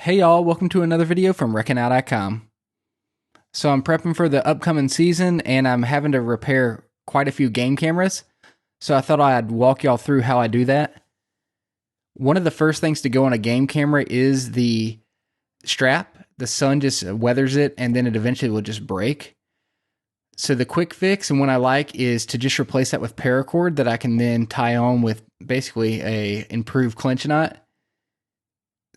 Hey y'all, welcome to another video from WreckingOut.com. So I'm prepping for the upcoming season and I'm having to repair quite a few game cameras. So I thought I'd walk y'all through how I do that. One of the first things to go on a game camera is the strap. The sun just weathers it and then it eventually will just break. So the quick fix and one I like is to just replace that with paracord that I can then tie on with basically a improved clinch knot.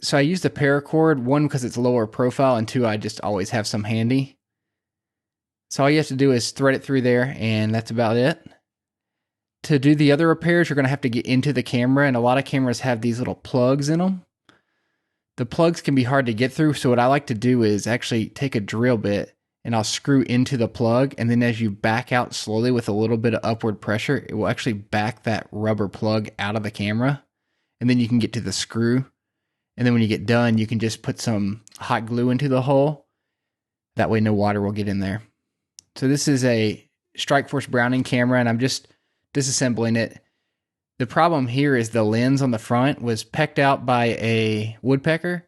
So I use the paracord, one, because it's lower profile, and two, I just always have some handy. So all you have to do is thread it through there, and that's about it. To do the other repairs, you're going to have to get into the camera, and a lot of cameras have these little plugs in them. The plugs can be hard to get through, so what I like to do is actually take a drill bit, and I'll screw into the plug, and then as you back out slowly with a little bit of upward pressure, it will actually back that rubber plug out of the camera, and then you can get to the screw. And then when you get done, you can just put some hot glue into the hole. That way no water will get in there. So this is a Strikeforce Browning camera, and I'm just disassembling it. The problem here is the lens on the front was pecked out by a woodpecker.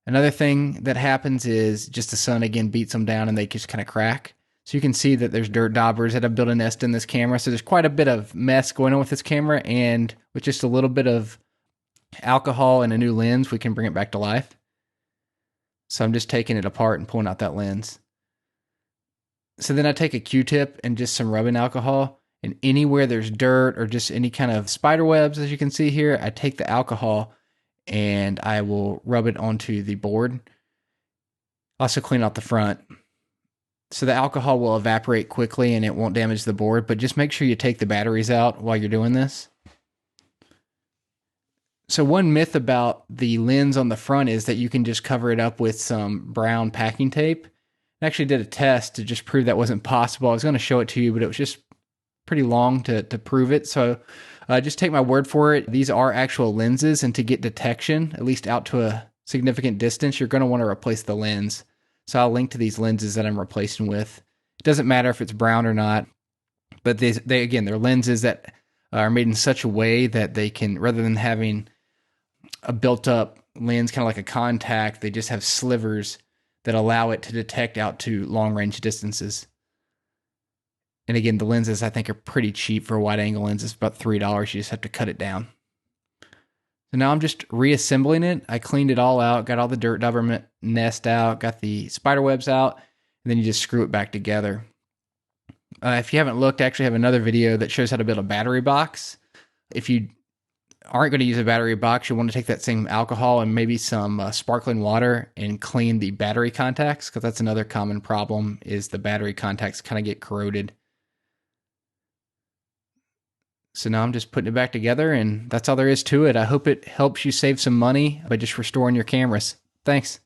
Another thing that happens is just the sun again beats them down and they just kind of crack. So you can see that there's dirt daubers that have built a nest in this camera. So there's quite a bit of mess going on with this camera, and with just a little bit of alcohol and a new lens, we can bring it back to life. So I'm just taking it apart and pulling out that lens. So then I take a Q-tip and just some rubbing alcohol, and anywhere there's dirt or just any kind of spider webs, as you can see here, I take the alcohol and I will rub it onto the board. Also clean out the front. So the alcohol will evaporate quickly and it won't damage the board, but just make sure you take the batteries out while you're doing this. So one myth about the lens on the front is that you can just cover it up with some brown packing tape. I actually did a test to just prove that wasn't possible. I was going to show it to you, but it was just pretty long to prove it. So just take my word for it. These are actual lenses, and to get detection, at least out to a significant distance, you're going to want to replace the lens. So I'll link to these lenses that I'm replacing with. It doesn't matter if it's brown or not, but they're lenses that are made in such a way that they can, rather than having a built-up lens, kind of like a contact, they just have slivers that allow it to detect out to long-range distances. And again, the lenses I think are pretty cheap for a wide-angle lens. It's about $3. You just have to cut it down. So now I'm just reassembling it. I cleaned it all out, got all the dirt dauber nest out, got the spider webs out, and then you just screw it back together. If you haven't looked, I actually have another video that shows how to build a battery box. If you aren't going to use a battery box, you want to take that same alcohol and maybe some sparkling water and clean the battery contacts, because that's another common problem, is the battery contacts kind of get corroded. So now I'm just putting it back together, and that's all there is to it. I hope it helps you save some money by just restoring your cameras. Thanks.